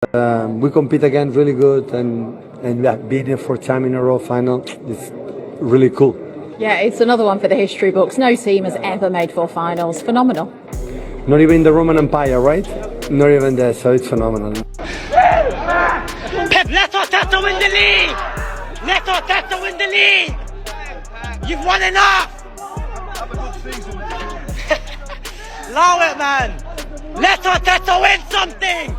We compete again really good, and yeah, being here for time in a row final is really cool. Yeah, it's another one for the history books. No team has ever made four finals. Phenomenal. Not even the Roman Empire, right? Not even there, so it's phenomenal. Pep, let Arteta win the league! Let Arteta win the league! You've won enough! Have a good season. Allow it, man! Let Arteta win something!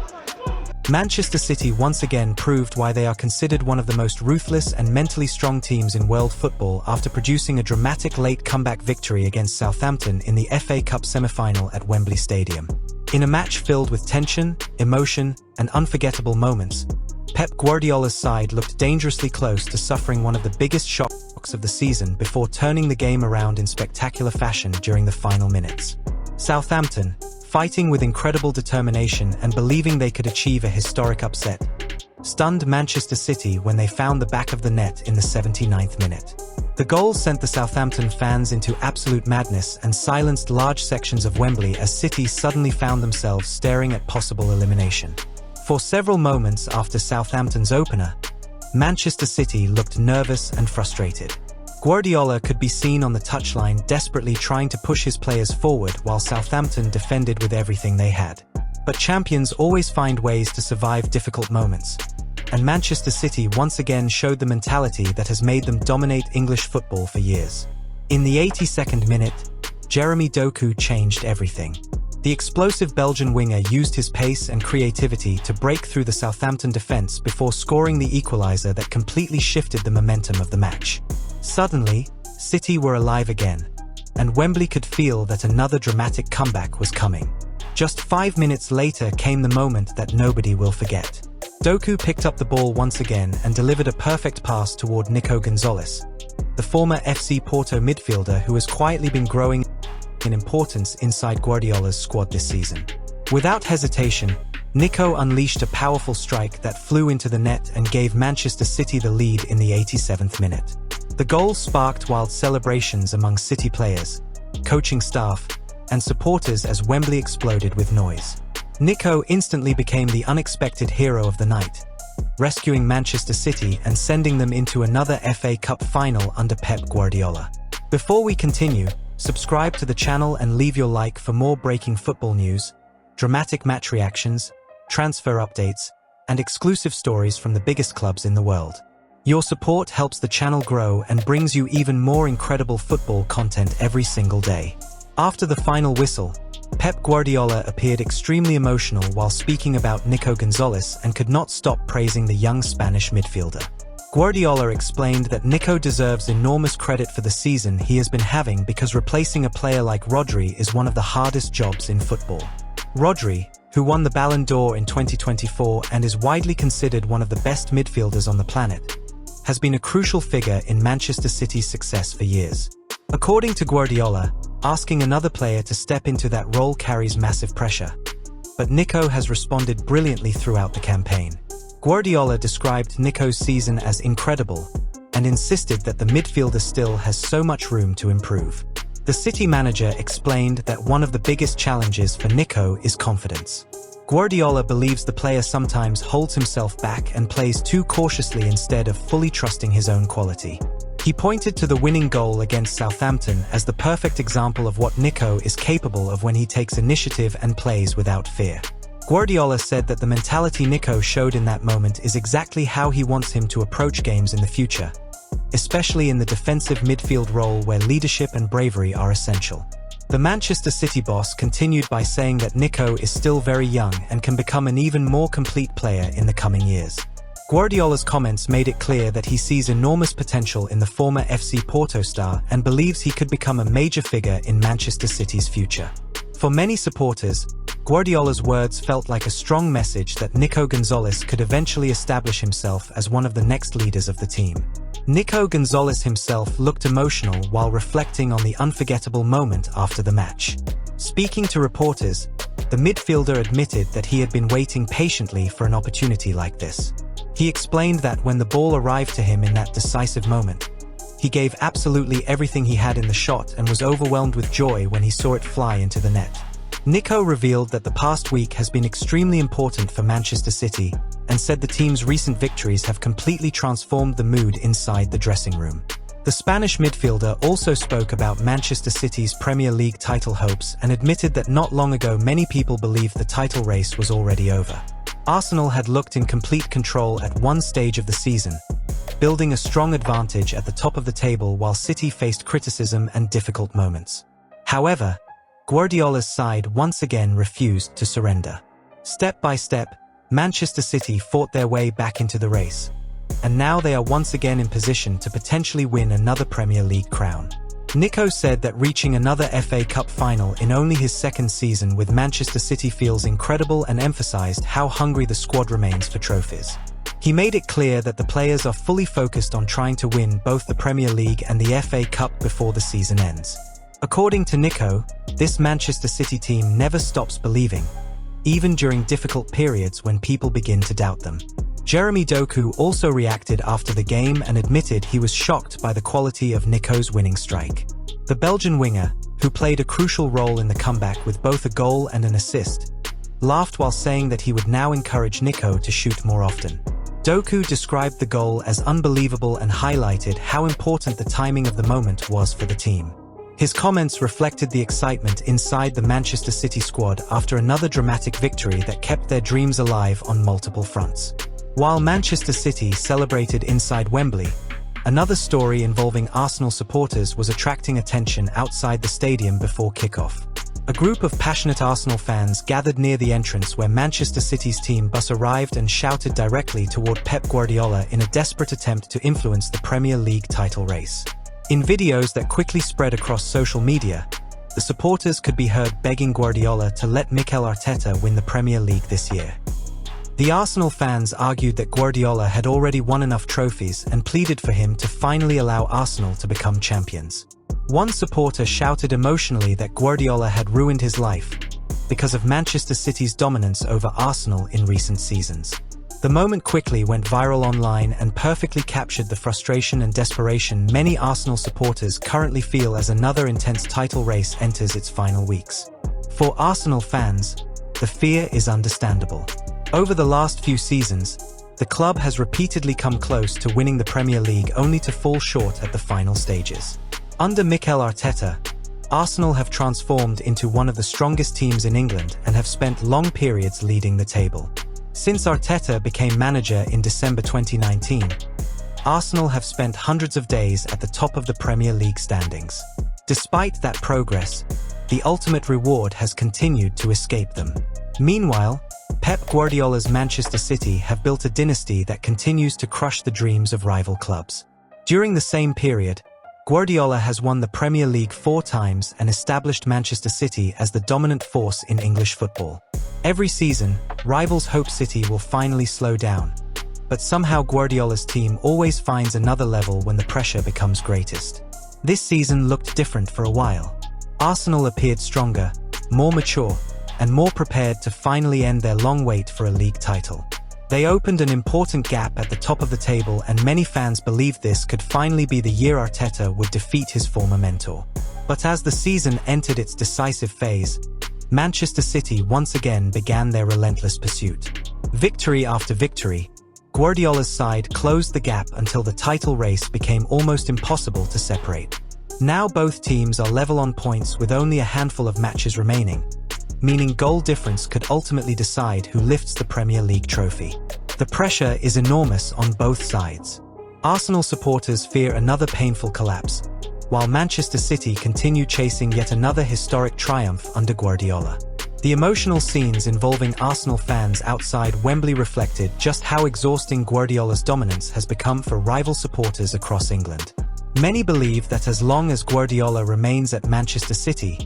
Manchester City once again proved why they are considered one of the most ruthless and mentally strong teams in world football after producing a dramatic late comeback victory against Southampton in the FA Cup semi-final at Wembley Stadium. In a match filled with tension, emotion, and unforgettable moments, Pep Guardiola's side looked dangerously close to suffering one of the biggest shocks of the season before turning the game around in spectacular fashion during the final minutes. Southampton, fighting with incredible determination and believing they could achieve a historic upset, stunned Manchester City when they found the back of the net in the 79th minute. The goal sent the Southampton fans into absolute madness and silenced large sections of Wembley as City suddenly found themselves staring at possible elimination. For several moments after Southampton's opener, Manchester City looked nervous and frustrated. Guardiola could be seen on the touchline desperately trying to push his players forward while Southampton defended with everything they had. But champions always find ways to survive difficult moments, and Manchester City once again showed the mentality that has made them dominate English football for years. In the 82nd minute, Jérémy Doku changed everything. The explosive Belgian winger used his pace and creativity to break through the Southampton defense before scoring the equalizer that completely shifted the momentum of the match. Suddenly, City were alive again, and Wembley could feel that another dramatic comeback was coming. Just 5 minutes later came the moment that nobody will forget. Doku picked up the ball once again and delivered a perfect pass toward Nico González, the former FC Porto midfielder who has quietly been growing in importance inside Guardiola's squad this season. Without hesitation, Nico unleashed a powerful strike that flew into the net and gave Manchester City the lead in the 87th minute. The goal sparked wild celebrations among City players, coaching staff, and supporters as Wembley exploded with noise. Nico instantly became the unexpected hero of the night, rescuing Manchester City and sending them into another FA Cup final under Pep Guardiola. Before we continue, subscribe to the channel and leave your like for more breaking football news, dramatic match reactions, transfer updates, and exclusive stories from the biggest clubs in the world. Your support helps the channel grow and brings you even more incredible football content every single day. After the final whistle, Pep Guardiola appeared extremely emotional while speaking about Nico González and could not stop praising the young Spanish midfielder. Guardiola explained that Nico deserves enormous credit for the season he has been having because replacing a player like Rodri is one of the hardest jobs in football. Rodri, who won the Ballon d'Or in 2024 and is widely considered one of the best midfielders on the planet, has been a crucial figure in Manchester City's success for years. According to Guardiola, asking another player to step into that role carries massive pressure. But Nico has responded brilliantly throughout the campaign. Guardiola described Nico's season as incredible and insisted that the midfielder still has so much room to improve. The City manager explained that one of the biggest challenges for Nico is confidence. Guardiola believes the player sometimes holds himself back and plays too cautiously instead of fully trusting his own quality. He pointed to the winning goal against Southampton as the perfect example of what Nico is capable of when he takes initiative and plays without fear. Guardiola said that the mentality Nico showed in that moment is exactly how he wants him to approach games in the future, especially in the defensive midfield role where leadership and bravery are essential. The Manchester City boss continued by saying that Nico is still very young and can become an even more complete player in the coming years. Guardiola's comments made it clear that he sees enormous potential in the former FC Porto star and believes he could become a major figure in Manchester City's future. For many supporters, Guardiola's words felt like a strong message that Nico González could eventually establish himself as one of the next leaders of the team. Nico González himself looked emotional while reflecting on the unforgettable moment after the match. Speaking to reporters, the midfielder admitted that he had been waiting patiently for an opportunity like this. He explained that when the ball arrived to him in that decisive moment, he gave absolutely everything he had in the shot and was overwhelmed with joy when he saw it fly into the net. Nico revealed that the past week has been extremely important for Manchester City and said the team's recent victories have completely transformed the mood inside the dressing room. The Spanish midfielder also spoke about Manchester City's Premier League title hopes and admitted that not long ago many people believed the title race was already over. Arsenal had looked in complete control at one stage of the season, building a strong advantage at the top of the table while City faced criticism and difficult moments. However, Guardiola's side once again refused to surrender. Step by step, Manchester City fought their way back into the race, and now they are once again in position to potentially win another Premier League crown. Nico said that reaching another FA Cup final in only his second season with Manchester City feels incredible and emphasized how hungry the squad remains for trophies. He made it clear that the players are fully focused on trying to win both the Premier League and the FA Cup before the season ends. According to Nico, this Manchester City team never stops believing, even during difficult periods when people begin to doubt them. Jérémy Doku also reacted after the game and admitted he was shocked by the quality of Nico's winning strike. The Belgian winger, who played a crucial role in the comeback with both a goal and an assist, laughed while saying that he would now encourage Nico to shoot more often. Doku described the goal as unbelievable and highlighted how important the timing of the moment was for the team. His comments reflected the excitement inside the Manchester City squad after another dramatic victory that kept their dreams alive on multiple fronts. While Manchester City celebrated inside Wembley, another story involving Arsenal supporters was attracting attention outside the stadium before kickoff. A group of passionate Arsenal fans gathered near the entrance where Manchester City's team bus arrived and shouted directly toward Pep Guardiola in a desperate attempt to influence the Premier League title race. In videos that quickly spread across social media, the supporters could be heard begging Guardiola to let Mikel Arteta win the Premier League this year. The Arsenal fans argued that Guardiola had already won enough trophies and pleaded for him to finally allow Arsenal to become champions. One supporter shouted emotionally that Guardiola had ruined his life because of Manchester City's dominance over Arsenal in recent seasons. The moment quickly went viral online and perfectly captured the frustration and desperation many Arsenal supporters currently feel as another intense title race enters its final weeks. For Arsenal fans, the fear is understandable. Over the last few seasons, the club has repeatedly come close to winning the Premier League only to fall short at the final stages. Under Mikel Arteta, Arsenal have transformed into one of the strongest teams in England and have spent long periods leading the table. Since Arteta became manager in December 2019, Arsenal have spent hundreds of days at the top of the Premier League standings. Despite that progress, the ultimate reward has continued to escape them. Meanwhile, Pep Guardiola's Manchester City have built a dynasty that continues to crush the dreams of rival clubs. During the same period, Guardiola has won the Premier League 4 times and established Manchester City as the dominant force in English football. Every season, rivals hope City will finally slow down, but somehow Guardiola's team always finds another level when the pressure becomes greatest. This season looked different for a while. Arsenal appeared stronger, more mature, and more prepared to finally end their long wait for a league title. They opened an important gap at the top of the table, and many fans believed this could finally be the year Arteta would defeat his former mentor. But as the season entered its decisive phase, Manchester City once again began their relentless pursuit. Victory after victory, Guardiola's side closed the gap until the title race became almost impossible to separate. Now both teams are level on points with only a handful of matches remaining, meaning goal difference could ultimately decide who lifts the Premier League trophy. The pressure is enormous on both sides. Arsenal supporters fear another painful collapse, while Manchester City continue chasing yet another historic triumph under Guardiola. The emotional scenes involving Arsenal fans outside Wembley reflected just how exhausting Guardiola's dominance has become for rival supporters across England. Many believe that as long as Guardiola remains at Manchester City,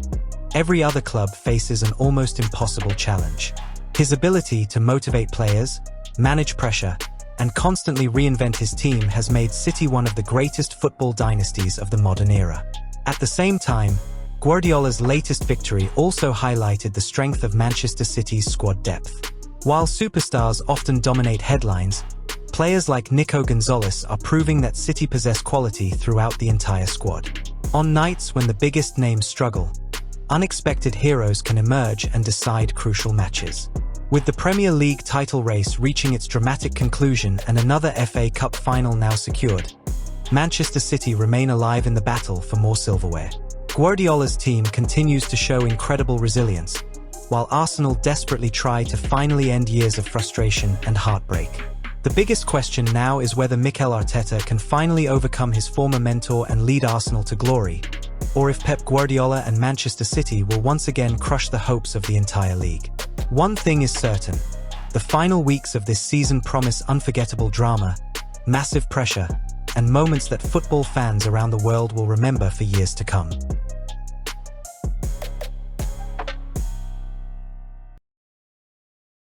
every other club faces an almost impossible challenge. His ability to motivate players, manage pressure, and constantly reinvent his team has made City one of the greatest football dynasties of the modern era. At the same time, Guardiola's latest victory also highlighted the strength of Manchester City's squad depth. While superstars often dominate headlines, players like Nico González are proving that City possess quality throughout the entire squad. On nights when the biggest names struggle, unexpected heroes can emerge and decide crucial matches. With the Premier League title race reaching its dramatic conclusion and another FA Cup final now secured, Manchester City remain alive in the battle for more silverware. Guardiola's team continues to show incredible resilience, while Arsenal desperately try to finally end years of frustration and heartbreak. The biggest question now is whether Mikel Arteta can finally overcome his former mentor and lead Arsenal to glory, or if Pep Guardiola and Manchester City will once again crush the hopes of the entire league. One thing is certain: the final weeks of this season promise unforgettable drama, massive pressure, and moments that football fans around the world will remember for years to come.